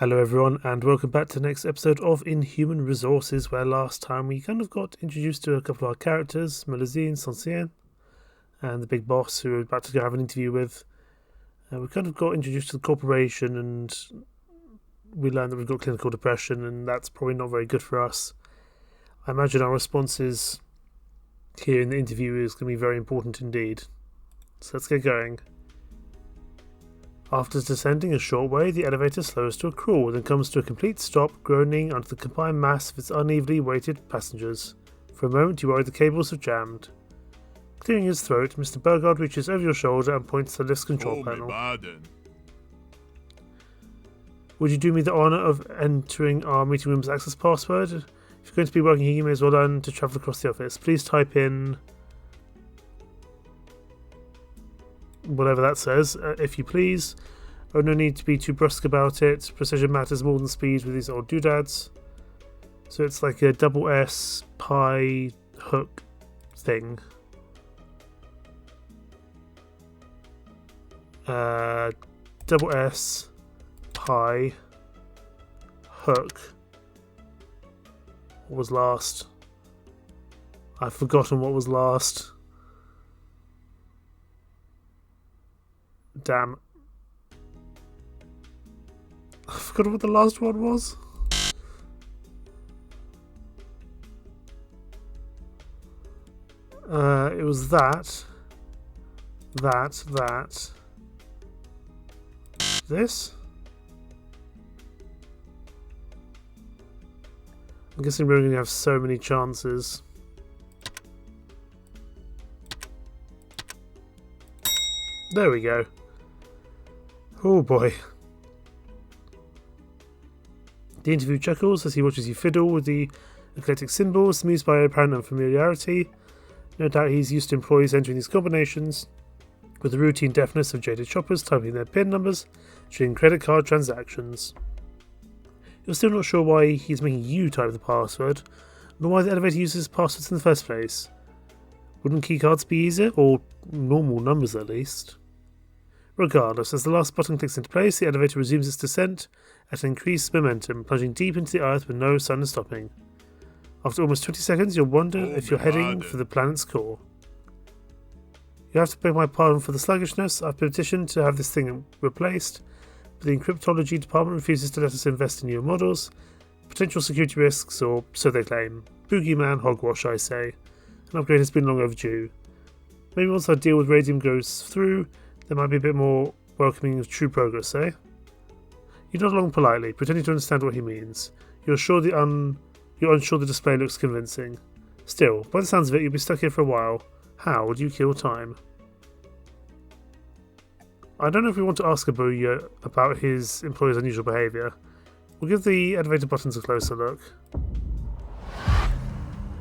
Hello everyone, and welcome back to the next episode of Inhuman Resources, where last time we kind of got introduced to a couple of our characters, Melusine, Sancien, and the big boss who we're about to go have an interview with. We kind of got introduced to the corporation, and we learned that we've got clinical depression, and that's probably not very good for us. I imagine our responses here in the interview is going to be very important indeed. So let's get going. After descending a short way, the elevator slows to a crawl, then comes to a complete stop, groaning under the combined mass of its unevenly weighted passengers. For a moment you worry the cables have jammed. Clearing his throat, Mr. Burgard reaches over your shoulder and points to the lift's control panel. Would you do me the honour of entering our meeting room's access password? If you're going to be working here, you may as well learn to travel across the office. Please type in whatever that says, if you please. Oh, no need to be too brusque about it. Precision matters more than speed with these old doodads. So it's like a double S pi hook thing. Double S pi hook. What was last? I've forgotten what was last. Damn. I forgot what the last one was. It was that. This? I'm guessing we're going to have so many chances. There we go. Oh boy. The interview chuckles as he watches you fiddle with the eclectic symbols, amused by apparent unfamiliarity. No doubt he's used to employees entering these combinations, with the routine deafness of jaded shoppers typing their PIN numbers during credit card transactions. You're still not sure why he's making you type the password, nor why the elevator uses passwords in the first place. Wouldn't keycards be easier, or normal numbers at least? Regardless, as the last button clicks into place, the elevator resumes its descent at an increased momentum, plunging deep into the earth with no sign of stopping. After almost 20 seconds, you'll wonder if you're heading for the planet's core. You have to beg my pardon for the sluggishness. I've petitioned to have this thing replaced, but the encryptology department refuses to let us invest in newer models. Potential security risks, or so they claim. Boogeyman hogwash, I say. An upgrade has been long overdue. Maybe once our deal with Radium goes through, there might be a bit more welcoming of true progress, eh? You nod along politely, pretending to understand what he means. You're unsure the display looks convincing. Still, by the sounds of it, you'll be stuck here for a while. How would you kill time? I don't know if we want to ask Abuya about his employer's unusual behaviour. We'll give the elevator buttons a closer look.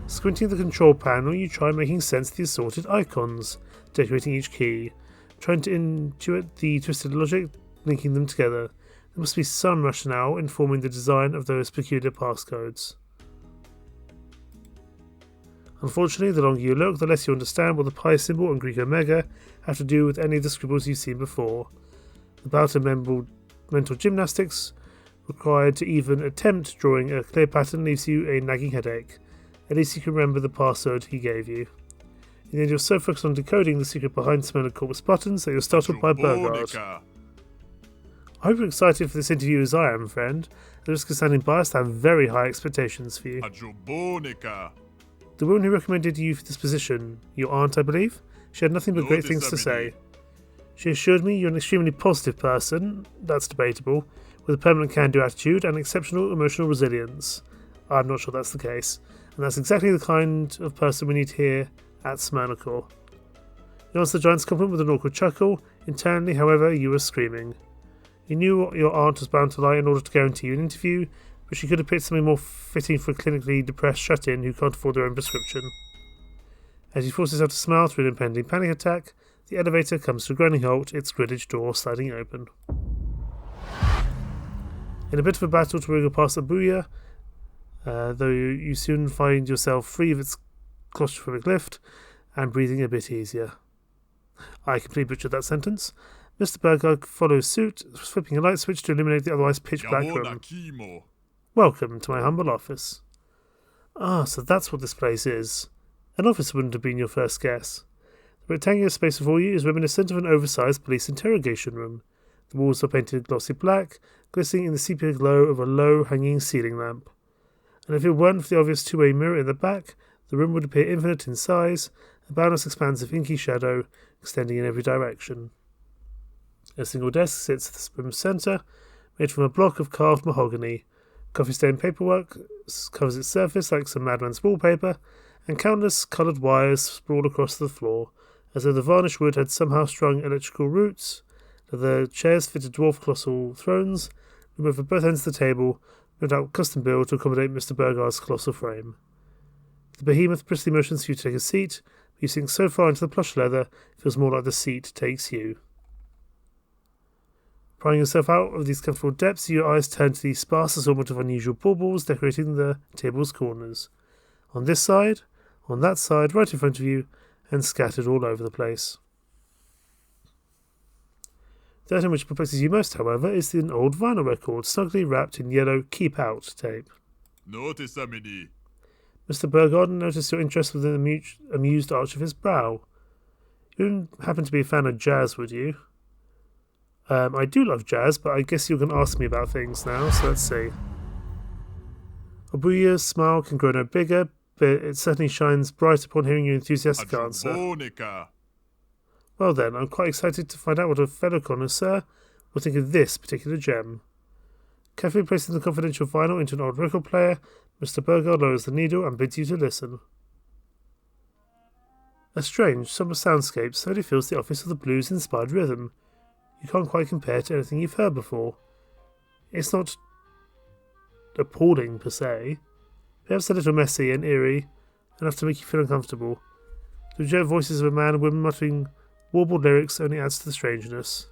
Squinting at the control panel, you try making sense of the assorted icons, decorating each key, trying to intuit the twisted logic, linking them together. There must be some rationale informing the design of those peculiar passcodes. Unfortunately, the longer you look, the less you understand what the pi symbol and Greek omega have to do with any of the scribbles you've seen before. The bout of mental gymnastics required to even attempt drawing a clear pattern leaves you a nagging headache. At least you can remember the password he gave you. In the end, you're so focused on decoding the secret behind Smyrna Corpus buttons that you're startled by Burgard. I hope you're excited for this interview as I am, friend. At the risk of sounding biased, I have very high expectations for you. The woman who recommended you for this position, your aunt, I believe, she had nothing but great things to say. She assured me you're an extremely positive person, that's debatable, with a permanent can-do attitude and exceptional emotional resilience. I'm not sure that's the case, and that's exactly the kind of person we need here at Smyrnacore. You answered the giant's compliment with an awkward chuckle. Internally, however, you were screaming. You knew your aunt was bound to lie in order to guarantee you an interview, but she could have picked something more fitting for a clinically depressed shut-in who can't afford their own prescription. As you force yourself to smile through an impending panic attack, the elevator comes to a grinding halt, its gridded door sliding open. In a bit of a battle to wriggle past Abuya, though you soon find yourself free of its claustrophobic lift and breathing a bit easier. I completely butchered that sentence. Mr. Burgard follows suit, flipping a light switch to illuminate the otherwise pitch-black room. Welcome to my humble office. Ah, so that's what this place is. An office wouldn't have been your first guess. The rectangular space before you is reminiscent of an oversized police interrogation room. The walls are painted glossy black, glistening in the sepia glow of a low-hanging ceiling lamp. And if it weren't for the obvious two-way mirror in the back, the room would appear infinite in size, a boundless expanse of inky shadow extending in every direction. A single desk sits at the room's centre, made from a block of carved mahogany. Coffee-stained paperwork covers its surface like some madman's wallpaper, and countless coloured wires sprawl across the floor, as though the varnished wood had somehow strung electrical roots. The chairs fitted dwarf colossal thrones, loom over both ends of the table, no doubt custom built to accommodate Mr. Burgard's colossal frame. The behemoth briskly motions for you to take a seat, but you sink so far into the plush leather, it feels more like the seat takes you. Prying yourself out of these comfortable depths, your eyes turn to the sparse assortment of unusual baubles decorating the table's corners. On this side, on that side, right in front of you, and scattered all over the place. The item which perplexes you most, however, is an old vinyl record, snugly wrapped in yellow Keep Out tape. Mr. Burgard noticed your interest with an amused arch of his brow. You wouldn't happen to be a fan of jazz, would you? I do love jazz, but I guess you're going to ask me about things now, so let's see. Obuya's smile can grow no bigger, but it certainly shines bright upon hearing your enthusiastic answer. Well then, I'm quite excited to find out what a fellow connoisseur will think of this particular gem. Carefully placing the confidential vinyl into an old record player, Mr. Burgard lowers the needle and bids you to listen. A strange, sombre soundscape slowly fills the office with a blues-inspired rhythm. You can't quite compare it to anything you've heard before. It's not appalling per se, perhaps a little messy and eerie, enough to make you feel uncomfortable. The legit voices of a man and woman muttering warbled lyrics only adds to the strangeness.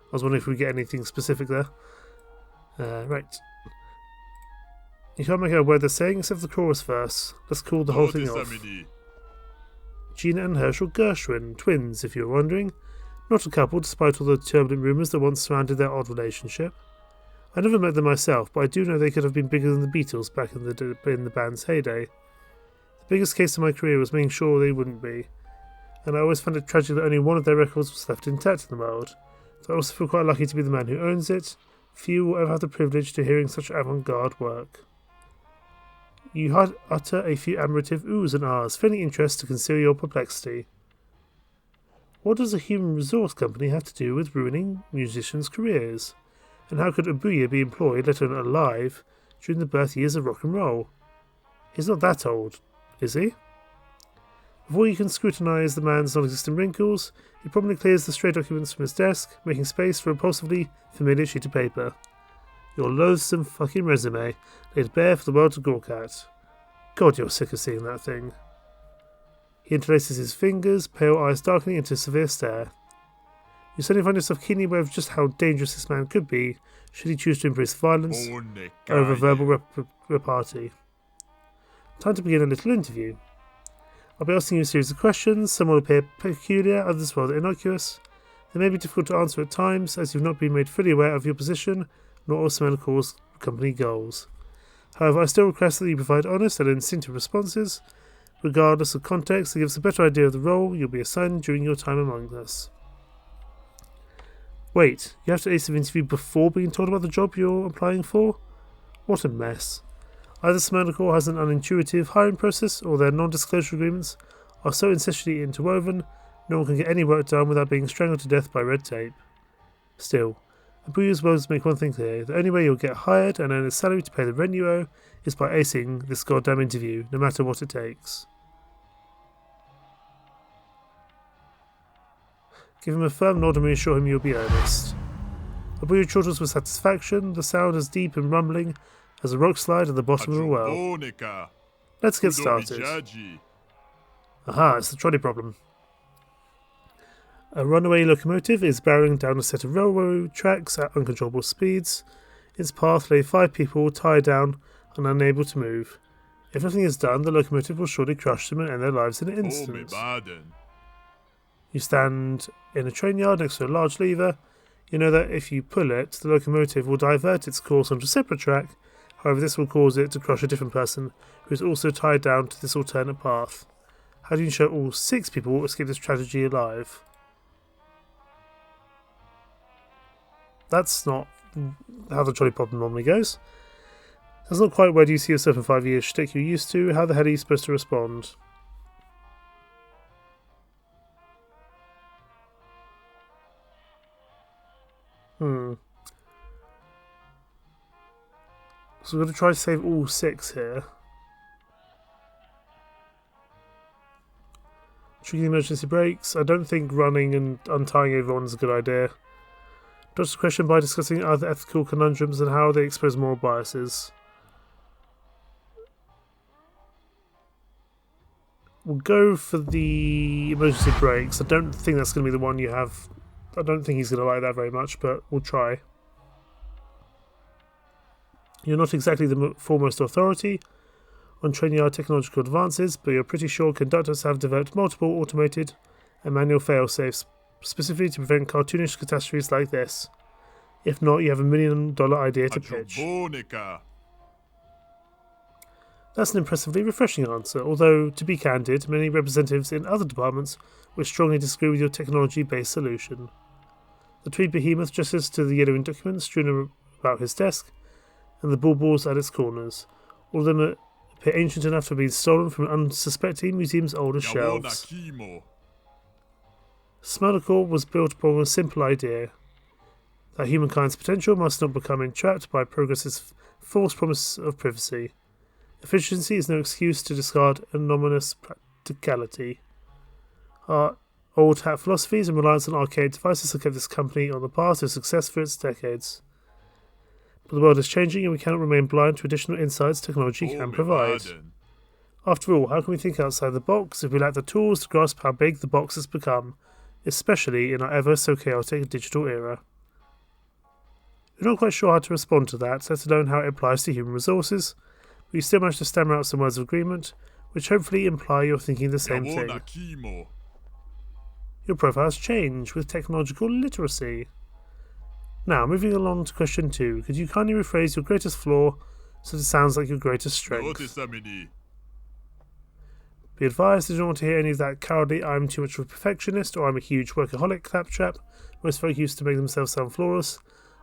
I was wondering if we get anything specific there. Right. You can't make out a word they're saying except the chorus verse. Let's call the whole thing off. Gina and Herschel Gershwin, twins, if you're wondering. Not a couple, despite all the turbulent rumours that once surrounded their odd relationship. I never met them myself, but I do know they could have been bigger than the Beatles back in the band's heyday. The biggest case of my career was making sure they wouldn't be, and I always found it tragic that only one of their records was left intact in the world. So I also feel quite lucky to be the man who owns it. Few will ever have the privilege to hearing such avant-garde work. You utter a few admirative oohs and ahs, feigning interest to conceal your perplexity. What does a human resource company have to do with ruining musicians' careers? And how could Obuya be employed, let alone alive, during the birth years of rock and roll? He's not that old, is he? Before you can scrutinise the man's non-existent wrinkles, he promptly clears the stray documents from his desk, making space for a repulsively familiar sheet of paper. Your loathsome fucking resume, laid bare for the world to gawk at. God, you're sick of seeing that thing. He interlaces his fingers, pale eyes darkening into a severe stare. You suddenly find yourself keenly aware of just how dangerous this man could be, should he choose to embrace violence over verbal repartee. Time to begin a little interview. I'll be asking you a series of questions. Some will appear peculiar, others rather innocuous. They may be difficult to answer at times, as you've not been made fully aware of your position, nor also Metalcore's company goals. However, I still request that you provide honest and instinctive responses, regardless of context, that gives a better idea of the role you'll be assigned during your time among us. Wait, you have to ace an interview before being told about the job you're applying for? What a mess. Either Smirnocore has an unintuitive hiring process, or their non-disclosure agreements are so incestuously interwoven, no one can get any work done without being strangled to death by red tape. Still, Abuya's words make one thing clear: the only way you'll get hired and earn a salary to pay the rent you owe is by acing this goddamn interview, no matter what it takes. Give him a firm nod and reassure him you'll be earnest. Abuya chortles with satisfaction, the sound as deep and rumbling as a rock slide at the bottom of a well. Let's get started. Aha, it's the trolley problem. A runaway locomotive is barreling down a set of railroad tracks at uncontrollable speeds. Its path lay 5 people tied down and unable to move. If nothing is done, the locomotive will surely crush them and end their lives in an instant. You stand in a train yard next to a large lever. You know that if you pull it, the locomotive will divert its course onto a separate track. However, this will cause it to crush a different person who is also tied down to this alternate path. How do you ensure all 6 people will escape this tragedy alive? That's not how the trolley problem normally goes. That's not quite where do you see yourself in 5 years shtick you're used to. How the hell are you supposed to respond? So we're going to try to save all 6 here. Triggering emergency brakes. I don't think running and untying everyone is a good idea. Dodge the question by discussing other ethical conundrums and how they expose moral biases. We'll go for the emergency brakes. I don't think that's going to be the one you have. I don't think he's going to like that very much, but we'll try. You're not exactly the foremost authority on train yard technological advances, but you're pretty sure conductors have developed multiple automated and manual fail-safes, specifically to prevent cartoonish catastrophes like this. If not, you have $1 million idea to pitch. That's an impressively refreshing answer, although, to be candid, many representatives in other departments would strongly disagree with your technology-based solution. The tweed behemoth gestures to the yellowing documents strewn about his desk, and the baubles at its corners. All of them appear ancient enough to have been stolen from an unsuspecting museum's oldest shelves. Smellicore was built upon a simple idea, that humankind's potential must not become entrapped by progress's false promise of privacy. Efficiency is no excuse to discard anomalous practicality. Our old hat philosophies and reliance on archaic devices have kept this company on the path to success for its decades. But the world is changing and we cannot remain blind to additional insights technology can provide. After all, how can we think outside the box if we lack the tools to grasp how big the box has become, especially in our ever so chaotic digital era? We're not quite sure how to respond to that, let alone how it applies to human resources, but you still manage to stammer out some words of agreement, which hopefully imply you're thinking the same thing. Your profile has changed with technological literacy. Now, moving along to question 2, could you kindly rephrase your greatest flaw so that it sounds like your greatest strength? Be advised, I don't want to hear any of that cowardly I'm too much of a perfectionist or I'm a huge workaholic claptrap most folk used to make themselves sound flawless.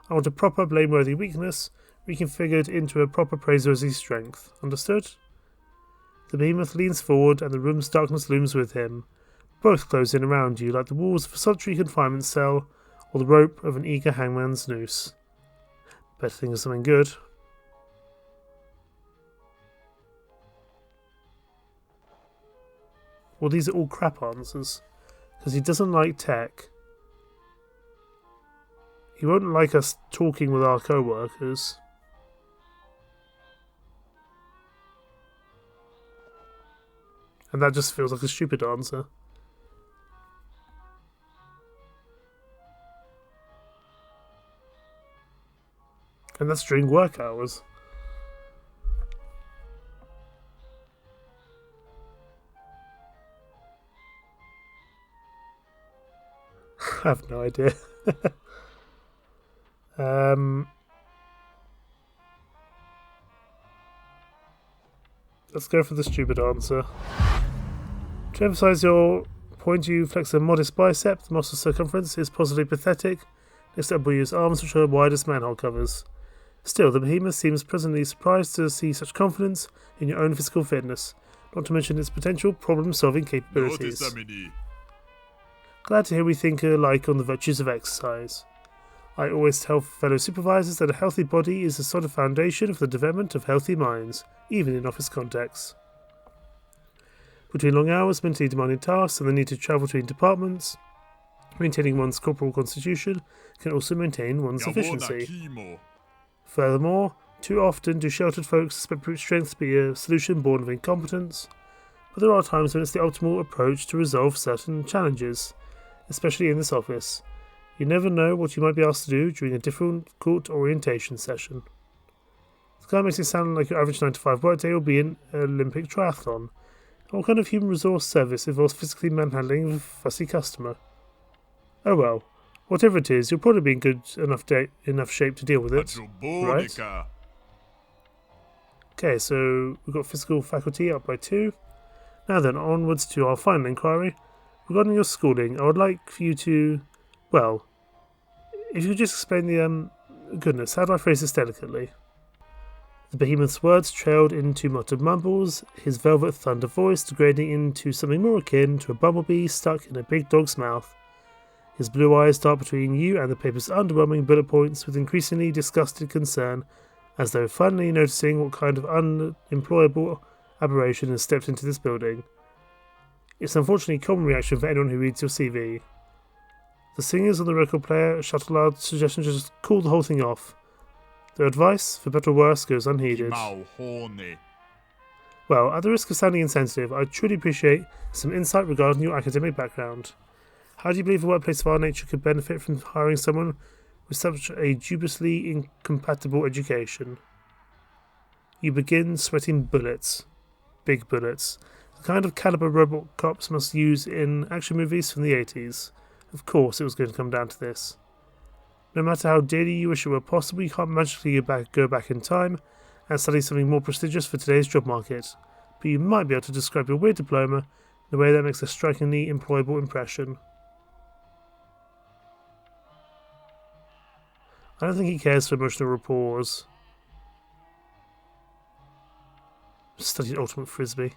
I want a proper blameworthy weakness reconfigured into a proper praiseworthy strength. Understood? The behemoth leans forward and the room's darkness looms with him. Both close in around you like the walls of a solitary confinement cell or the rope of an eager hangman's noose. Better think of something good. Well, these are all crap answers. Because he doesn't like tech. He won't like us talking with our co-workers. And that just feels like a stupid answer. And that's during work hours. I have no idea. Let's go for the stupid answer. To emphasise your point, you flex a modest bicep. The muscle circumference is positively pathetic. Next up, we use arms which are wide as manhole covers. Still, the behemoth seems presently surprised to see such confidence in your own physical fitness, not to mention its potential problem-solving capabilities. Glad to hear we think alike on the virtues of exercise. I always tell fellow supervisors that a healthy body is a solid foundation for the development of healthy minds, even in office contexts. Between long hours, mentally demanding tasks, and the need to travel between departments, maintaining one's corporal constitution can also maintain one's efficiency. Furthermore, too often do sheltered folks suspect brute strength to be a solution born of incompetence, but there are times when it's the optimal approach to resolve certain challenges, especially in this office. You never know what you might be asked to do during a difficult orientation session. The guy makes it sound like your average 9 to 5 workday will be an Olympic triathlon. What kind of human resource service involves physically manhandling a fussy customer? Oh well, whatever it is, you'll probably be in good enough shape to deal with it, right? Okay, so we've got physical faculty up by 2. Now then, onwards to our final inquiry. Regarding your schooling, I would like for you to, well, if you could just explain the, goodness, how do I phrase this delicately? The behemoth's words trailed into muttered mumbles, his velvet thunder voice degrading into something more akin to a bumblebee stuck in a big dog's mouth. His blue eyes dart between you and the paper's underwhelming bullet points with increasingly disgusted concern, as though finally noticing what kind of unemployable aberration has stepped into this building. It's unfortunately a common reaction for anyone who reads your CV. The singers on the record player shut a loud suggestion to just call the whole thing off. Their advice, for better or worse, goes unheeded. Well, at the risk of sounding insensitive, I truly appreciate some insight regarding your academic background. How do you believe a workplace of our nature could benefit from hiring someone with such a dubiously incompatible education? You begin sweating bullets. Big bullets. The kind of caliber robot cops must use in action movies from the 80s. Of course it was going to come down to this. No matter how dearly you wish it were possible, you can't magically go back in time and study something more prestigious for today's job market, but you might be able to describe your weird diploma in a way that makes a strikingly employable impression. I don't think he cares for emotional rapport. Studied Ultimate Frisbee.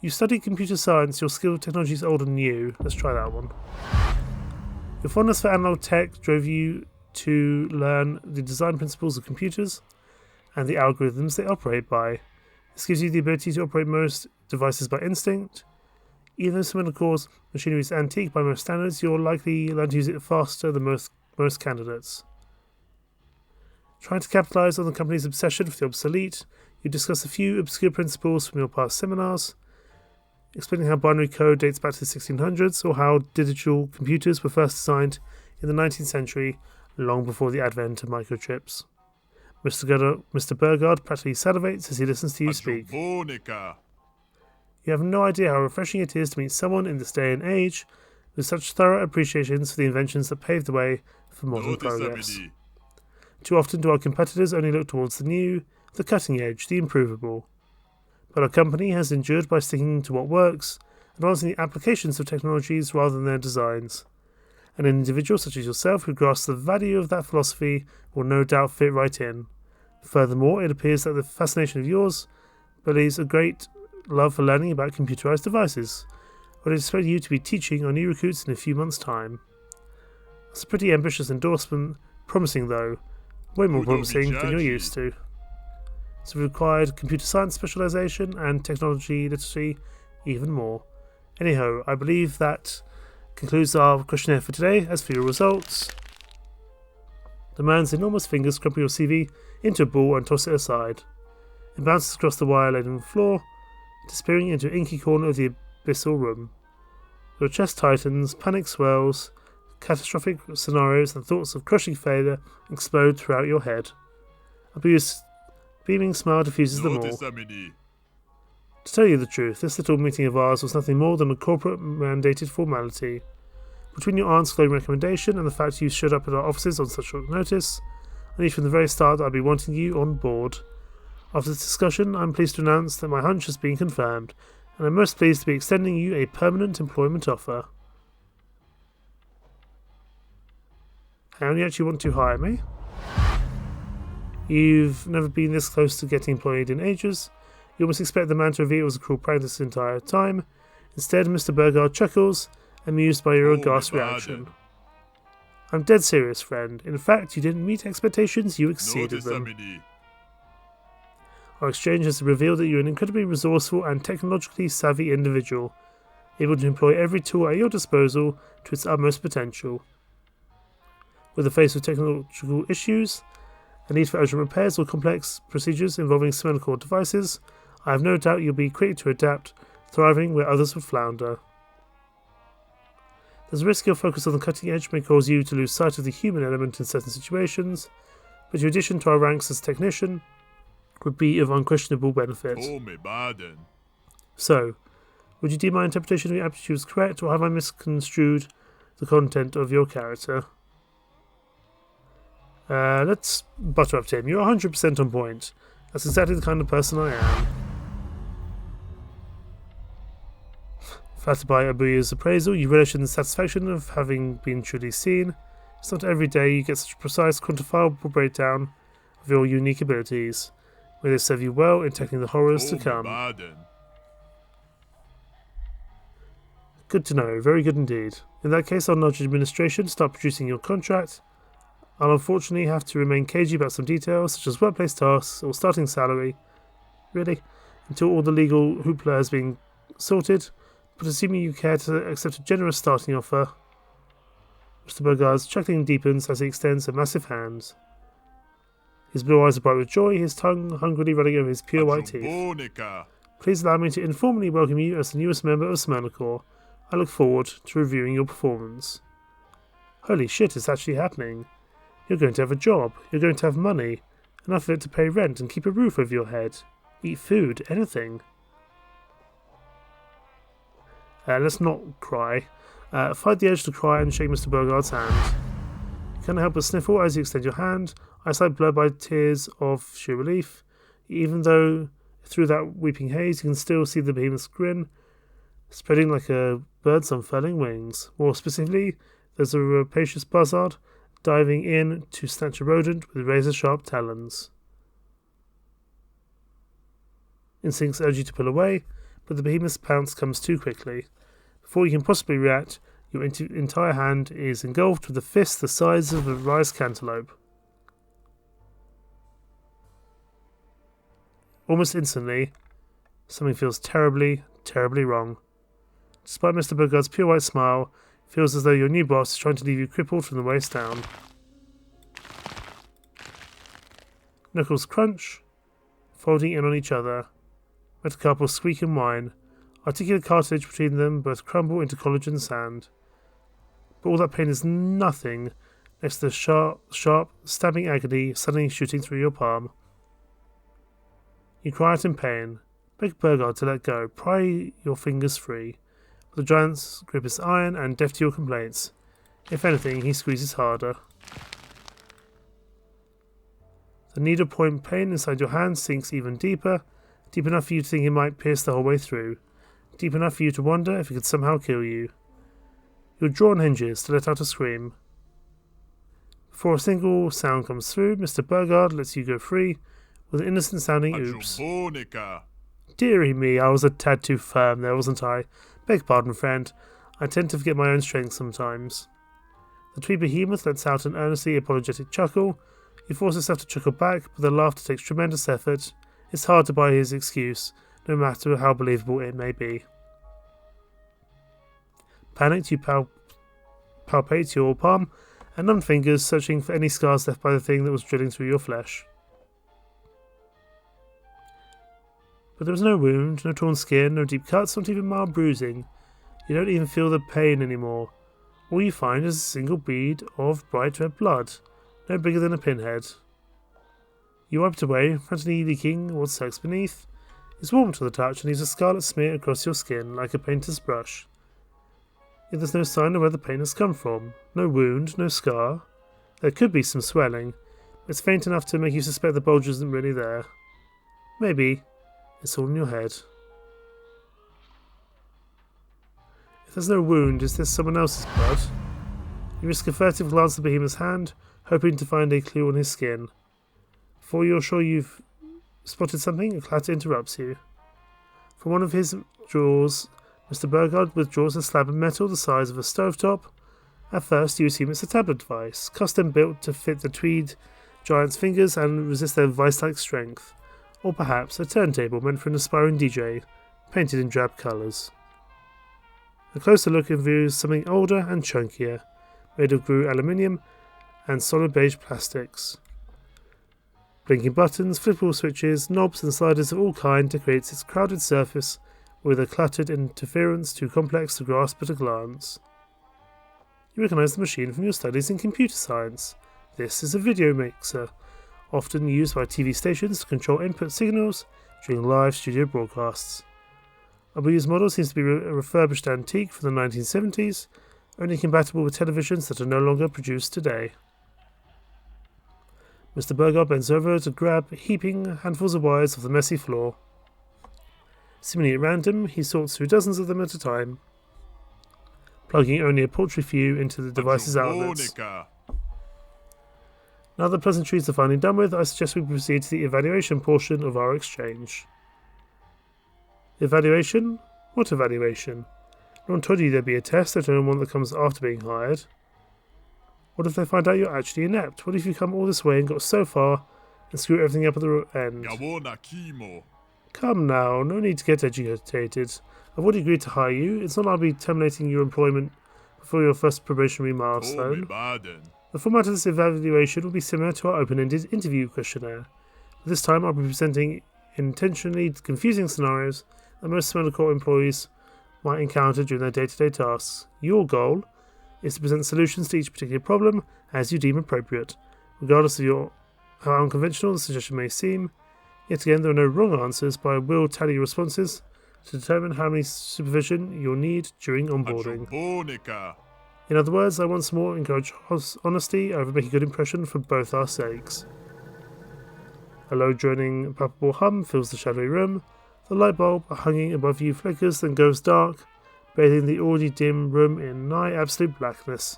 You studied computer science, your skill with technology is old and new. Let's try that one. Your fondness for analog tech drove you to learn the design principles of computers and the algorithms they operate by. This gives you the ability to operate most devices by instinct. Even though some of the core's machinery is antique by most standards, you'll likely learn to use it faster than most candidates. Trying to capitalize on the company's obsession with the obsolete, you discuss a few obscure principles from your past seminars, explaining how binary code dates back to the 1600s or how digital computers were first designed in the 19th century, long before the advent of microchips. Mr. Burgard practically salivates as he listens to you speak. You have no idea how refreshing it is to meet someone in this day and age with such thorough appreciations for the inventions that paved the way for modern progress. Too often do our competitors only look towards the new, the cutting edge, the improvable. But our company has endured by sticking to what works, advancing the applications of technologies rather than their designs. An individual such as yourself who grasps the value of that philosophy will no doubt fit right in. Furthermore, it appears that the fascination of yours believes a great love for learning about computerized devices. I would expect you to be teaching our new recruits in a few months' time. That's a pretty ambitious endorsement, promising though, way more promising than you're used to. It's required computer science specialization and technology literacy even more. Anyhow, I believe that concludes our questionnaire for today. As for your results, the man's enormous fingers crumple your CV into a ball and toss it aside. It bounces across the wire-laden floor, disappearing into an inky corner of the abyssal room. Your chest tightens, panic swells, catastrophic scenarios and thoughts of crushing failure explode throughout your head. A beaming smile diffuses them all. To tell you the truth, this little meeting of ours was nothing more than a corporate-mandated formality. Between your aunt's glowing recommendation and the fact you showed up at our offices on such short notice, I knew from the very start that I'd be wanting you on board. After this discussion, I'm pleased to announce that my hunch has been confirmed, and I'm most pleased to be extending you a permanent employment offer. How do you actually want to hire me? You've never been this close to getting employed in ages. You almost expect the man to reveal it was a cruel practice the entire time. Instead, Mr. Burgard chuckles, amused by your aghast reaction. I'm dead serious, friend. In fact, you didn't meet expectations, you exceeded them. Our exchange has revealed that you're an incredibly resourceful and technologically savvy individual, able to employ every tool at your disposal to its utmost potential. With the face of technological issues, a need for urgent repairs or complex procedures involving spinal cord devices, I have no doubt you'll be quick to adapt, thriving where others would flounder. There's a risk your focus on the cutting edge may cause you to lose sight of the human element in certain situations, but your addition to our ranks as technician would be of unquestionable benefit. So, would you deem my interpretation of your aptitude as correct, or have I misconstrued the content of your character? Let's butter up, Tim. You're 100% on point. That's exactly the kind of person I am. Flattered by Abuya's appraisal, you relish in the satisfaction of having been truly seen. It's not every day you get such a precise, quantifiable breakdown of your unique abilities. May they serve you well in tackling the horrors to come. Good to know, very good indeed. In that case, I'll nudge administration to start producing your contract. I'll unfortunately have to remain cagey about some details, such as workplace tasks or starting salary. Really? Until all the legal hoopla has been sorted, but assuming you care to accept a generous starting offer. Mr. Burgard's chuckling deepens as he extends a massive hand. His blue eyes are bright with joy, his tongue hungrily running over his pure white teeth. Please allow me to informally welcome you as the newest member of Smyrnacore. I look forward to reviewing your performance. Holy shit, it's actually happening. You're going to have a job, you're going to have money, enough of it to pay rent and keep a roof over your head. Eat food, anything. Let's not cry. Fight the urge to cry and shake Mr. Burgard's hand. You can't help but sniffle as you extend your hand, eyesight blurred by tears of sheer relief. Even though through that weeping haze you can still see the behemoth's grin, spreading like a bird's unfurling wings. More specifically, there's a rapacious buzzard diving in to snatch a rodent with razor-sharp talons. Instincts urge you to pull away, but the behemoth's pounce comes too quickly. Before you can possibly react, your entire hand is engulfed with a fist the size of a rice cantaloupe. Almost instantly, something feels terribly, terribly wrong. Despite Mr. Burgard's pure white smile, it feels as though your new boss is trying to leave you crippled from the waist down. Knuckles crunch, folding in on each other. Metacarpals squeak and whine. Articulate cartilage between them both crumble into collagen sand. But all that pain is nothing next to the sharp, stabbing agony suddenly shooting through your palm. You cry out in pain. Beg Burgard to let go. Pry your fingers free. But the giant's grip is iron and deaf to your complaints. If anything, he squeezes harder. The needle-point pain inside your hand sinks even deeper, deep enough for you to think it might pierce the whole way through. Deep enough for you to wonder if it could somehow kill you. Your jaw hinges to let out a scream. Before a single sound comes through, Mr. Burgard lets you go free with an innocent-sounding oops. Dearie me, I was a tad too firm there, wasn't I? Beg pardon, friend. I tend to forget my own strength sometimes. The twee behemoth lets out an earnestly apologetic chuckle. He forces himself to chuckle back, but the laughter takes tremendous effort. It's hard to buy his excuse, no matter how believable it may be. Panicked, you palpate your palm and numb fingers, searching for any scars left by the thing that was drilling through your flesh. But there was no wound, no torn skin, no deep cuts, not even mild bruising. You don't even feel the pain anymore. All you find is a single bead of bright red blood, no bigger than a pinhead. You wiped away, frantically leaking what soaks beneath. It's warm to the touch and leaves a scarlet smear across your skin like a painter's brush. Yet there's no sign of where the pain has come from. No wound, no scar. There could be some swelling, but it's faint enough to make you suspect the bulge isn't really there. Maybe it's all in your head. If there's no wound, is this someone else's blood? You risk a furtive glance at the behemoth's hand, hoping to find a clue on his skin. Before you're sure you've spotted something, a clatter interrupts you. From one of his drawers, Mr. Burgard withdraws a slab of metal the size of a stovetop. At first, you assume it's a tablet device, custom built to fit the tweed giant's fingers and resist their vice-like strength. Or perhaps a turntable meant for an aspiring DJ, painted in drab colours. A closer look reveals something older and chunkier, made of grue aluminium and solid beige plastics. Blinking buttons, flippable switches, knobs and sliders of all kind decorates its crowded surface with a cluttered interference too complex to grasp at a glance. You recognise the machine from your studies in computer science. This is a video mixer, often used by TV stations to control input signals during live studio broadcasts. Abu's model seems to be a refurbished antique from the 1970s, only compatible with televisions that are no longer produced today. Mr. Burger bends over to grab heaping handfuls of wires off the messy floor. Seemingly at random, he sorts through dozens of them at a time, plugging only a paltry few into the device's outlets. Now that pleasantries are finally done with, I suggest we proceed to the evaluation portion of our exchange. Evaluation? What evaluation? No one told you there'd be a test, let alone one that comes after being hired. What if they find out you're actually inept? What if you come all this way and got so far and screw everything up at the end? Come now, no need to get agitated. I've already agreed to hire you. It's not like I'll be terminating your employment before your first probationary milestone. The format of this evaluation will be similar to our open-ended interview questionnaire. But this time I'll be presenting intentionally confusing scenarios that most medical employees might encounter during their day-to-day tasks. Your goal is to present solutions to each particular problem as you deem appropriate, regardless of how unconventional the suggestion may seem. Yet again, there are no wrong answers, but I will tally your responses to determine how many supervision you'll need during onboarding. In other words, I once more encourage honesty over making a good impression for both our sakes. A low-droning, palpable hum fills the shadowy room. The light bulb hanging above you flickers, then goes dark, bathing the already dim room in nigh absolute blackness.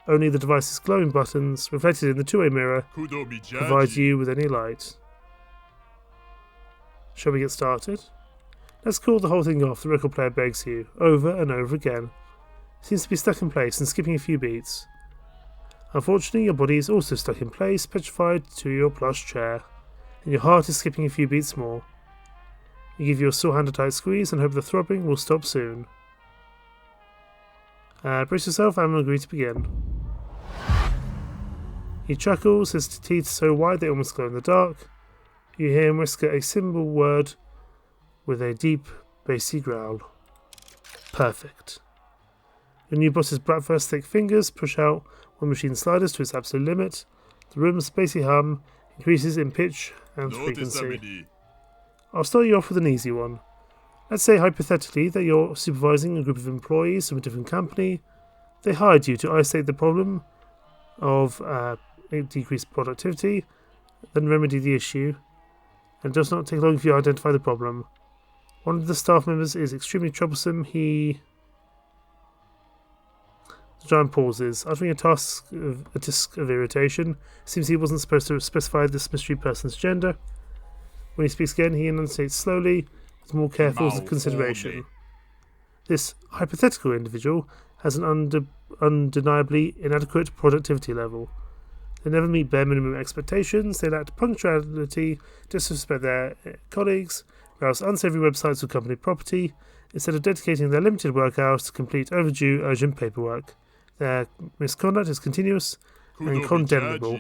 Only the device's glowing buttons, reflected in the two-way mirror, provide you with any light. Shall we get started? Let's call the whole thing off, the record player begs you, over and over again. It seems to be stuck in place and skipping a few beats. Unfortunately, your body is also stuck in place, petrified to your plush chair, and your heart is skipping a few beats more. You give your sore hand a tight squeeze and hope the throbbing will stop soon. Brace yourself and we'll agree to begin. He chuckles, his teeth so wide they almost glow in the dark. You hear him whisper a simple word with a deep, bassy growl. Perfect. Your new boss's breakfast thick fingers push out one machine sliders to its absolute limit. The room's bassy hum increases in pitch and frequency. I'll start you off with an easy one. Let's say hypothetically that you're supervising a group of employees from a different company. They hired you to isolate the problem of decreased productivity, then remedy the issue, and it does not take long for you to identify the problem. One of the staff members is extremely troublesome. The giant pauses, uttering a tusk of irritation. Seems he wasn't supposed to specify this mystery person's gender. When he speaks again, he enunciates slowly, with more careful consideration. This hypothetical individual has an undeniably inadequate productivity level. They never meet bare minimum expectations, they lack punctuality, disrespect their colleagues, browse unsavory websites with company property, instead of dedicating their limited work hours to complete overdue, urgent paperwork. Their misconduct is continuous and condemnable.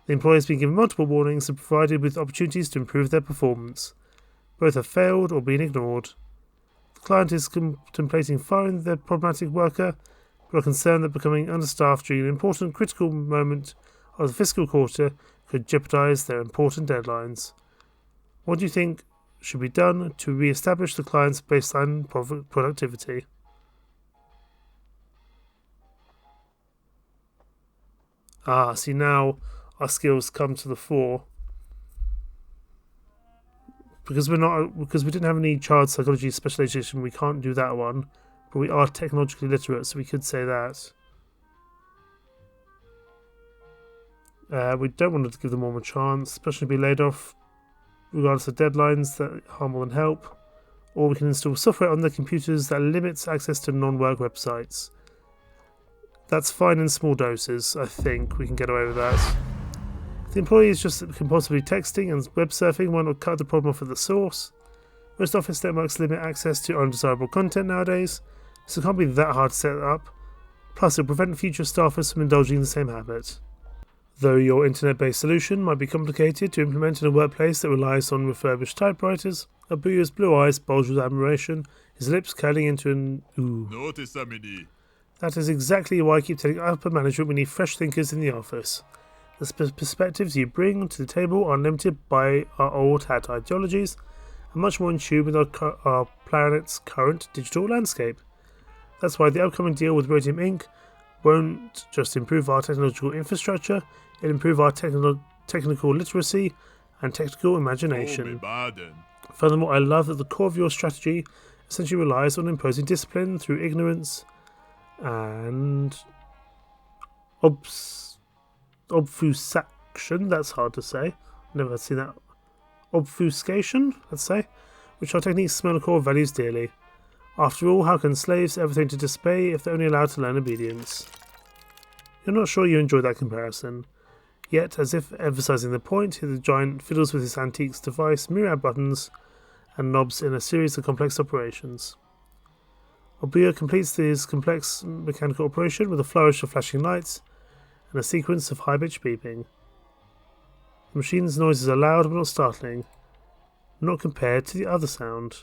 The employee has been given multiple warnings and provided with opportunities to improve their performance. Both have failed or been ignored. The client is contemplating firing their problematic worker, but are concerned that becoming understaffed during an important critical moment of the fiscal quarter could jeopardize their important deadlines. What do you think should be done to re-establish the client's baseline productivity? See, now our skills come to the fore. Because we didn't have any child psychology specialization, we can't do that one. But we are technologically literate, so we could say that. We don't want to give them more of a chance, especially be laid off regardless of deadlines that harm more than help. Or we can install software on their computers that limits access to non-work websites. That's fine in small doses, I think we can get away with that. If the employee is just compulsively texting and web surfing, why not cut the problem off at the source? Most office networks limit access to undesirable content nowadays, so it can't be that hard to set up. Plus, it will prevent future staffers from indulging in the same habit. Though your internet-based solution might be complicated to implement in a workplace that relies on refurbished typewriters, Abuya's blue eyes bulge with admiration, his lips curling into an ooh. That is exactly why I keep telling upper management we need fresh thinkers in the office. The perspectives you bring to the table are limited by our old hat ideologies and much more in tune with our planet's current digital landscape. That's why the upcoming deal with Radium Inc. won't just improve our technological infrastructure, it'll improve our technical literacy and technical imagination. Furthermore, I love that the core of your strategy essentially relies on imposing discipline through ignorance and obfuscation. That's hard to say. Never seen that. Obfuscation, let's say, which are techniques Smirnoff core values dearly. After all, how can slaves ever think to disobey if they're only allowed to learn obedience? You're not sure you enjoy that comparison. Yet, as if emphasizing the point, the giant fiddles with his antiques device, myriad buttons and knobs in a series of complex operations. Obia completes his complex mechanical operation with a flourish of flashing lights and a sequence of high-pitched beeping. The machine's noises are loud but not startling, not compared to the other sound.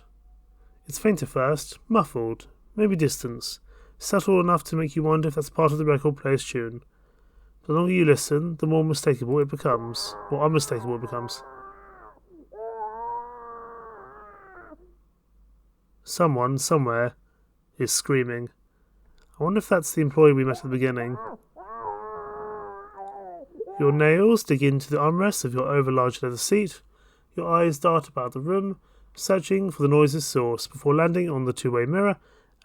It's faint at first, muffled, maybe distant, subtle enough to make you wonder if that's part of the record player's tune. The longer you listen, the more unmistakable it becomes. Someone, somewhere, is screaming. I wonder if that's the employee we met at the beginning. Your nails dig into the armrests of your overlarge leather seat. Your eyes dart about the room, searching for the noise's source before landing on the two-way mirror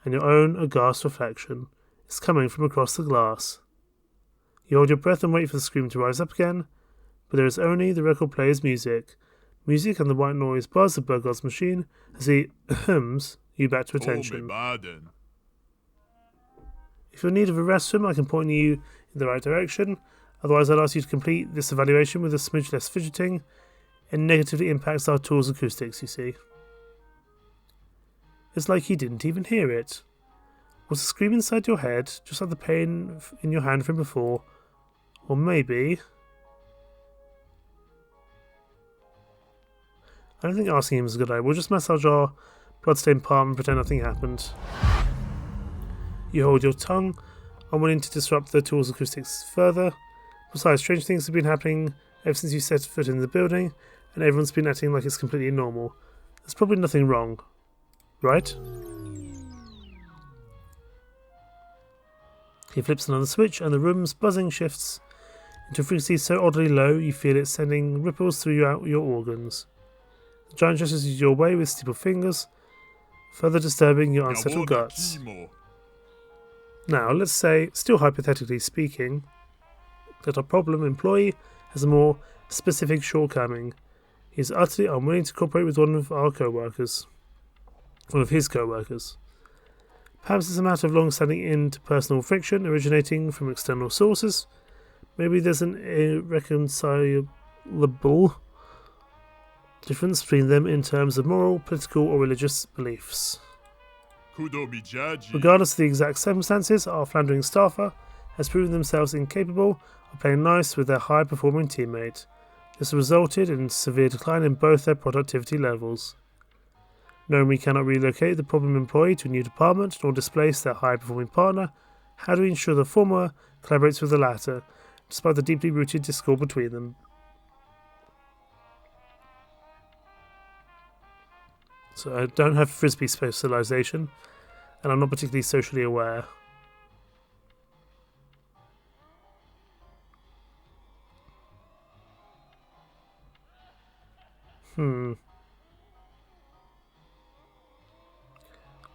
and your own aghast reflection. It's coming from across the glass. You hold your breath and wait for the scream to rise up again, but there is only the record player's music. Music and the white noise buzz of Burgott's machine as he hums you back to attention. If you're in need of a restroom, I can point you in the right direction. Otherwise, I'd ask you to complete this evaluation with a smidge less fidgeting. It negatively impacts our tool's acoustics, you see. It's like he didn't even hear it. Was the scream inside your head, just like the pain in your hand from before? Or maybe... I don't think asking him is a good idea. We'll just massage our bloodstained palm and pretend nothing happened. You hold your tongue, unwilling to disrupt the tool's acoustics further. Besides, strange things have been happening ever since you set foot in the building, and everyone's been acting like it's completely normal. There's probably nothing wrong, right? He flips another switch, and the room's buzzing shifts into a frequency so oddly low you feel it sending ripples throughout your organs. The giant gestures your way with steeple fingers, further disturbing your unsettled guts. Now, let's say, still hypothetically speaking, that our problem employee has a more specific shortcoming. He is utterly unwilling to cooperate with one of his co-workers. Perhaps it's a matter of long-standing interpersonal friction originating from external sources. Maybe there's an irreconcilable difference between them in terms of moral, political, or religious beliefs. Regardless of the exact circumstances, our floundering staffer has proven themselves incapable of playing nice with their high-performing teammate. This has resulted in severe decline in both their productivity levels. Knowing we cannot relocate the problem employee to a new department nor displace their high-performing partner, how do we ensure the former collaborates with the latter, despite the deeply rooted discord between them? So I don't have frisbee specialization, and I'm not particularly socially aware.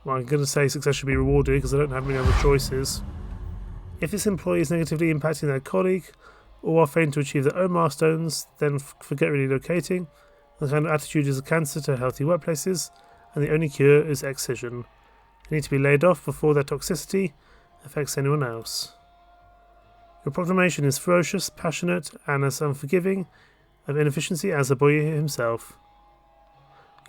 Well, I'm going to say success should be rewarded because I don't have many other choices. If this employee is negatively impacting their colleague, or are failing to achieve their own milestones, then forget relocating. The kind of attitude is a cancer to healthy workplaces, and the only cure is excision. They need to be laid off before their toxicity affects anyone else. Your proclamation is ferocious, passionate, and as unforgiving of inefficiency as the boy himself.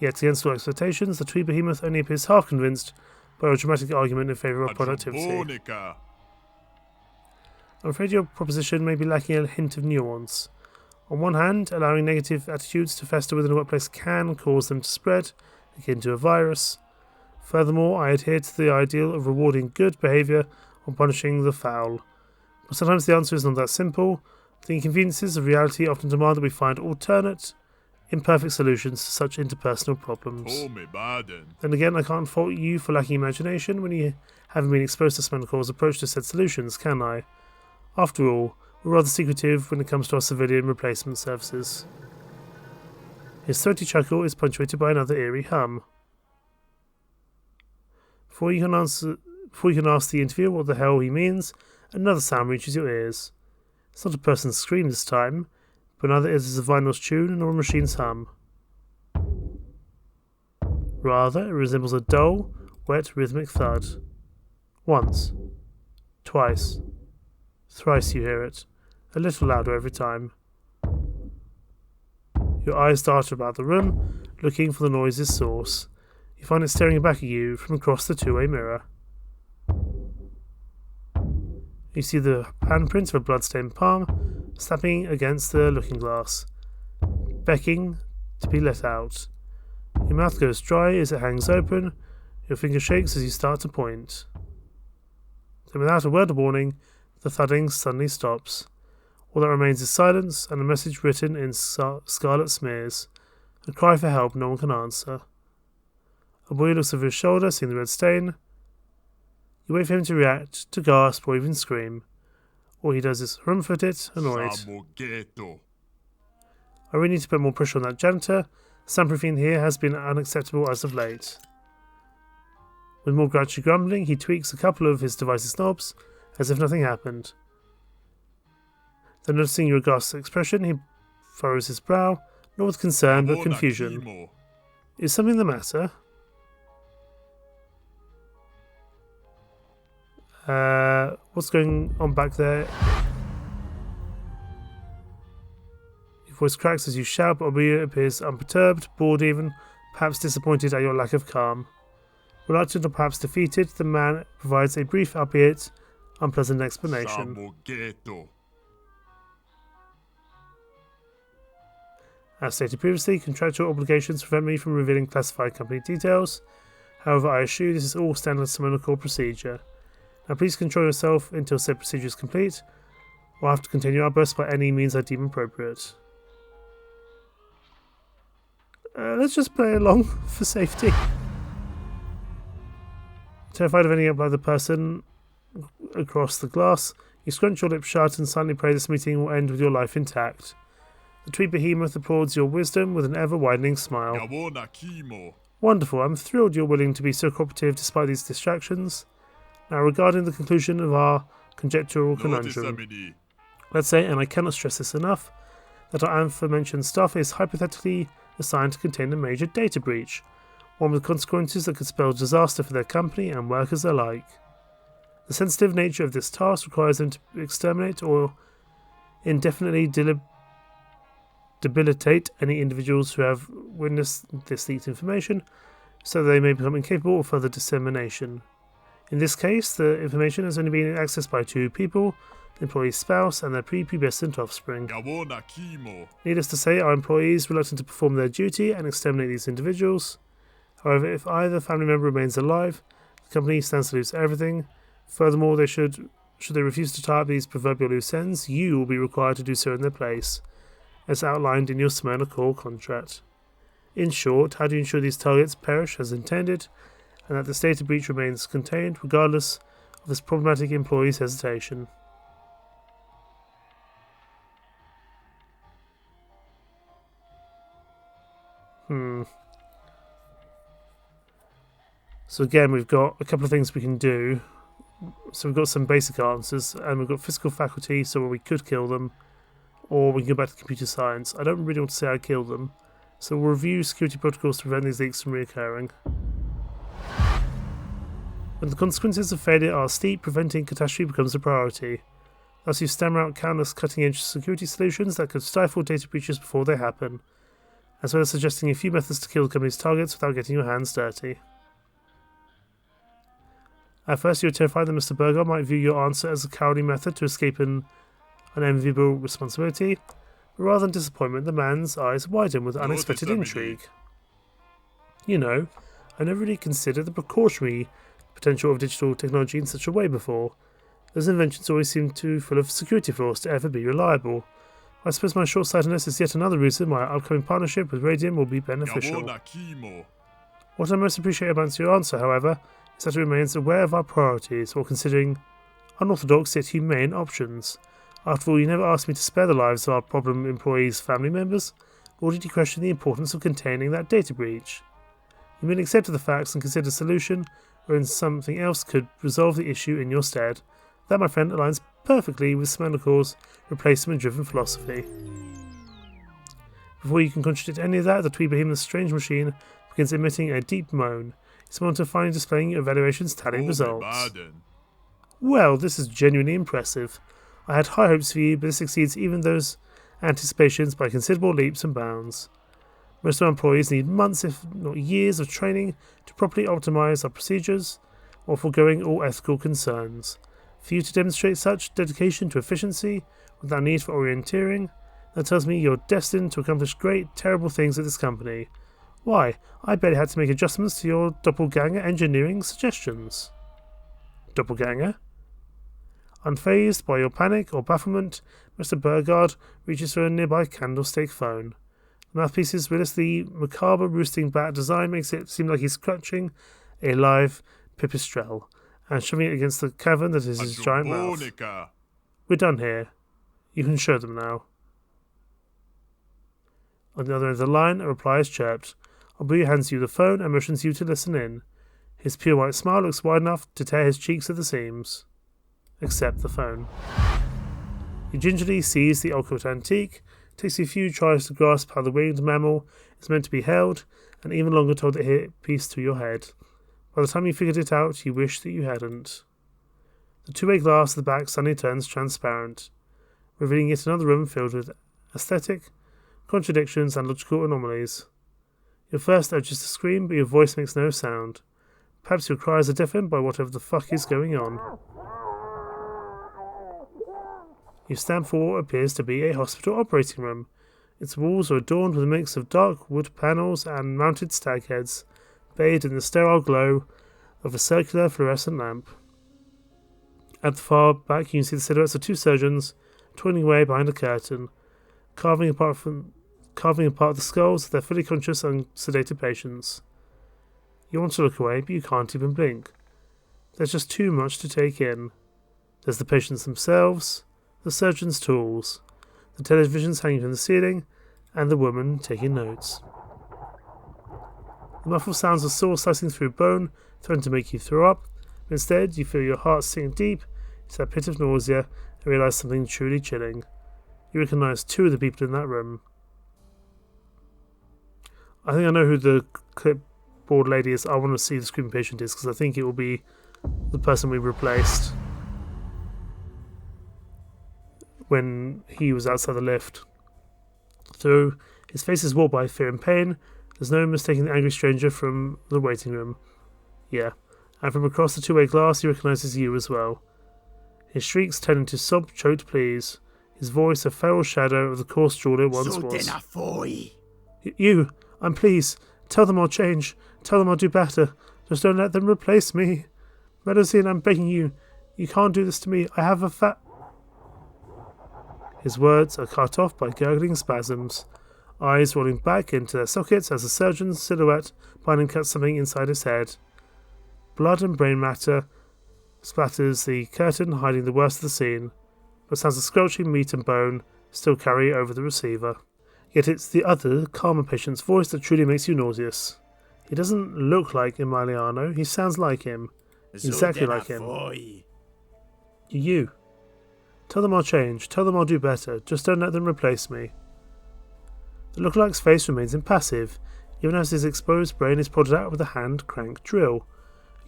Yet, against all expectations, the tree behemoth only appears half convinced by your dramatic argument in favour of productivity. I'm afraid your proposition may be lacking a hint of nuance. On one hand, allowing negative attitudes to fester within a workplace can cause them to spread, akin to a virus. Furthermore, I adhere to the ideal of rewarding good behaviour or punishing the foul. But sometimes the answer is not that simple. The inconveniences of reality often demand that we find alternate, imperfect solutions to such interpersonal problems. Then again, I can't fault you for lacking imagination when you haven't been exposed to Smenkor's approach to said solutions, can I? After all, we're rather secretive when it comes to our civilian replacement services. His throaty chuckle is punctuated by another eerie hum. Before you can ask the interviewer what the hell he means, another sound reaches your ears. It's not a person's scream this time, but neither is a vinyl's tune nor a machine's hum. Rather, it resembles a dull, wet, rhythmic thud. Once. Twice. Thrice you hear it, a little louder every time. Your eyes dart about the room, looking for the noise's source. You find it staring back at you from across the two-way mirror. You see the handprint of a blood-stained palm slapping against the looking glass, beckoning to be let out. Your mouth goes dry as it hangs open. Your finger shakes as you start to point. Then, without a word of warning, the thudding suddenly stops. All that remains is silence and a message written in scarlet smears. A cry for help no one can answer. A boy looks over his shoulder, seeing the red stain. You wait for him to react, to gasp, or even scream. All he does is rumfoot it, annoyed. I really need to put more pressure on that janitor. Soundproofing here has been unacceptable as of late. With more grouchy grumbling, he tweaks a couple of his device's knobs, as if nothing happened. Then, noticing your aghast expression, he furrows his brow, not with concern but confusion. Is something the matter? What's going on back there? Your voice cracks as you shout, but Obuya appears unperturbed, bored even, perhaps disappointed at your lack of calm. Reluctant or perhaps defeated, the man provides a brief, albeit unpleasant explanation. As stated previously, contractual obligations prevent me from revealing classified company details. However, I assure this is all standard Smenkor's procedure. Now please control yourself until said procedure is complete. We'll have to continue our burst by any means I deem appropriate. Let's just play along for safety. Terrified of ending up like the person across the glass, you scrunch your lips shut and silently pray this meeting will end with your life intact. The tweed behemoth applauds your wisdom with an ever-widening smile. Wonderful, I'm thrilled you're willing to be so cooperative despite these distractions. Now regarding the conclusion of our conjectural conundrum, let's say, and I cannot stress this enough, that our aforementioned stuff is hypothetically assigned to contain a major data breach, one with consequences that could spell disaster for their company and workers alike. The sensitive nature of this task requires them to exterminate or indefinitely debilitate any individuals who have witnessed this leaked information, so they may become incapable of further dissemination. In this case, the information has only been accessed by two people, the employee's spouse and their prepubescent offspring. Needless to say, our employees reluctant to perform their duty and exterminate these individuals. However, if either family member remains alive, the company stands to lose everything. Furthermore, should they refuse to tie up these proverbial loose ends, you will be required to do so in their place, as outlined in your Smenkor's contract. In short, how do you ensure these targets perish as intended, and that the state of breach remains contained, regardless of this problematic employee's hesitation? So again, we've got a couple of things we can do. So we've got some basic answers, and we've got physical faculty, so we could kill them, or we can go back to computer science. I don't really want to say I kill them, so we'll review security protocols to prevent these leaks from reoccurring. When the consequences of failure are steep, preventing catastrophe becomes a priority. Thus you stammer out countless cutting-edge security solutions that could stifle data breaches before they happen, as well as suggesting a few methods to kill the company's targets without getting your hands dirty. At first, you are terrified that Mr. Burger might view your answer as a cowardly method to escape an unenviable responsibility, but rather than disappointment, the man's eyes widen with unexpected intrigue. You know, I never really considered the precautionary potential of digital technology in such a way before. Those inventions always seem too full of security flaws to ever be reliable. I suppose my short-sightedness is yet another reason why our upcoming partnership with Radium will be beneficial. What I most appreciate about your answer, however, is that it remains aware of our priorities while considering unorthodox yet humane options. After all, you never asked me to spare the lives of our problem employees' family members, or did you question the importance of containing that data breach? You merely accepted the facts and considered a solution wherein something else could resolve the issue in your stead. That, my friend, aligns perfectly with Smendakor's replacement-driven philosophy. Before you can contradict any of that, the Tweed Behemoth's strange machine begins emitting a deep moan. It's one to finally displaying your evaluation's tallying results. Well, this is genuinely impressive. I had high hopes for you, but this exceeds even those anticipations by considerable leaps and bounds. Most of our employees need months, if not years, of training to properly optimize our procedures while foregoing all ethical concerns. For you to demonstrate such dedication to efficiency without need for orienteering, that tells me you're destined to accomplish great, terrible things at this company. Why, I barely had to make adjustments to your doppelganger engineering suggestions. Doppelganger? Unfazed by your panic or bafflement, Mr. Burgard reaches for a nearby candlestick phone. The mouthpiece's realistically macabre roosting bat design makes it seem like he's clutching a live pipistrelle and shoving it against the cavern that is his giant mouth. We're done here. You can show them now. On the other end of the line, a reply is chirped. Abu hands you the phone and motions you to listen in. His pure white smile looks wide enough to tear his cheeks at the seams. Accept the phone. You gingerly seize the occult antique. It takes you a few tries to grasp how the winged mammal is meant to be held, and even longer to hold it here piece to your head. By the time you figured it out, you wish that you hadn't. The two-way glass at the back suddenly turns transparent, revealing yet another room filled with aesthetic contradictions and logical anomalies. Your first urge is to scream, but your voice makes no sound. Perhaps your cries are deafened by whatever the fuck is going on. You stand for what appears to be a hospital operating room. Its walls are adorned with a mix of dark wood panels and mounted stag heads, bathed in the sterile glow of a circular fluorescent lamp. At the far back, you can see the silhouettes of two surgeons toiling away behind a curtain, carving apart the skulls of their fully conscious and sedated patients. You want to look away, but you can't even blink. There's just too much to take in. There's the patients themselves, the surgeon's tools, the televisions hanging from the ceiling, and the woman taking notes. The muffled sounds of saw slicing through bone threaten to make you throw up, but instead you feel your heart sink deep into that pit of nausea and realise something truly chilling. You recognise two of the people in that room. I think I know who the clipboard lady is. I want to see the screaming patient is, because I think it will be the person we replaced when he was outside the lift. Though his face is warped by fear and pain, there's no mistaking the angry stranger from the waiting room. Yeah, and from across the two-way glass he recognises you as well. His shrieks turn into sob-choked pleas, his voice a feral shadow of the coarse jaw it once was. You, I'm pleased. Tell them I'll change. Tell them I'll do better. Just don't let them replace me. Medicine, I'm begging you. You can't do this to me. I have a fat... His words are cut off by gurgling spasms, eyes rolling back into their sockets as the surgeon's silhouette behind him cuts something inside his head. Blood and brain matter splatters the curtain, hiding the worst of the scene, but sounds of squelching meat and bone still carry over the receiver. Yet it's the other, calmer patient's voice that truly makes you nauseous. He doesn't look like Emiliano, he sounds like him. Exactly like him. You. Tell them I'll change, tell them I'll do better, just don't let them replace me. The lookalike's face remains impassive, even as his exposed brain is prodded out with a hand-crank drill.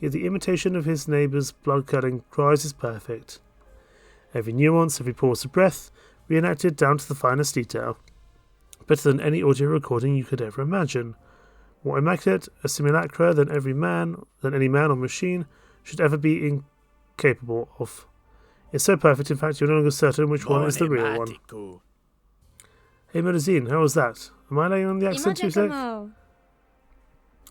Yet the imitation of his neighbour's blood-curdling cries is perfect. Every nuance, every pause of breath, reenacted down to the finest detail. Better than any audio recording you could ever imagine. More immaculate a simulacra than any man or machine should ever be incapable of. It's so perfect, in fact, you're no longer certain which one is the real one. Hey Medicine, how was that? Am I laying on the accent too thick?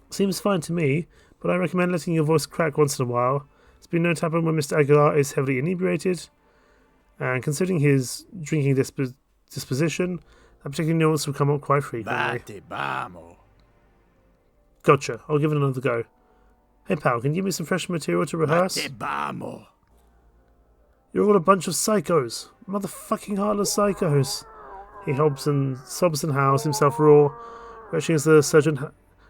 Seems fine to me, but I recommend letting your voice crack once in a while. It's been known to happen when Mr. Aguilar is heavily inebriated, and considering his drinking disposition, that particular nuance will come up quite frequently. Gotcha. I'll give it another go. Hey pal, can you give me some fresh material to rehearse? You're all a bunch of psychos. Motherfucking heartless psychos. He hobs and sobs and howls, himself raw, retching as the surgeon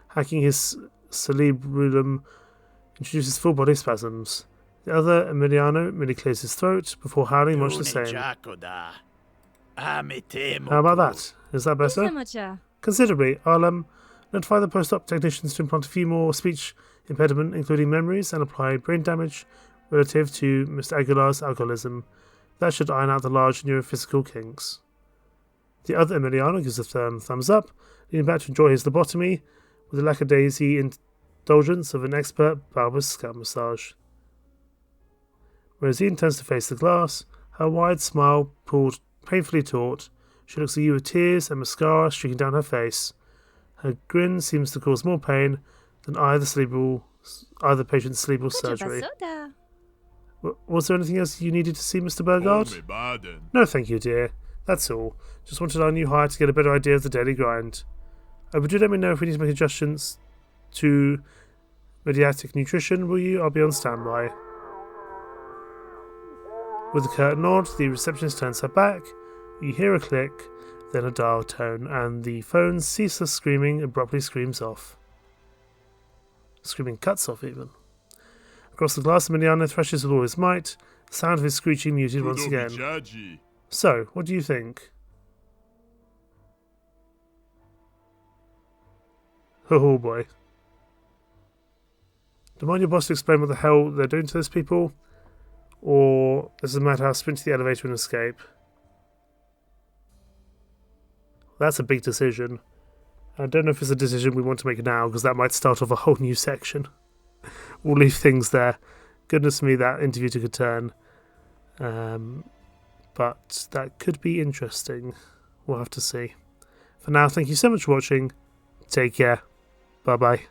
hacking his cerebellum introduces full body spasms. The other, Emiliano, merely clears his throat before howling much the same. How about that? Is that better? Considerably. I'll notify the post-op technicians to implant a few more speech impediment, including memories and applied brain damage relative to Mr. Aguilar's alcoholism. That should iron out the large neurophysical kinks. The other Emiliano gives a firm thumbs up, leaning back to enjoy his lobotomy with the lackadaisy indulgence of an expert barber's scalp massage. Rosine turns to face the glass, her wide smile pulled painfully taut. She looks at you with tears and mascara streaking down her face. Her grin seems to cause more pain than either patient's cerebral surgery. Was there anything else you needed to see, Mr. Burgard? No, thank you, dear. That's all. Just wanted our new hire to get a better idea of the daily grind. But do let me know if we need to make adjustments to mediatic nutrition, will you? I'll be on standby. With a curt nod, the receptionist turns her back. You hear a click, then a dial tone, and the phone's ceaseless screaming abruptly screams off. Screaming cuts off, even. Across the glass, Emiliano thrashes with all his might, the sound of his screeching muted once again. So, what do you think? Oh boy. Demand your boss to explain what the hell they're doing to those people, or does it matter how sprint to the elevator and escape? That's a big decision. I don't know if it's a decision we want to make now, because that might start off a whole new section. We'll leave things there. Goodness me, that interview took a turn. But that could be interesting. We'll have to see. For now, thank you so much for watching. Take care. Bye-bye.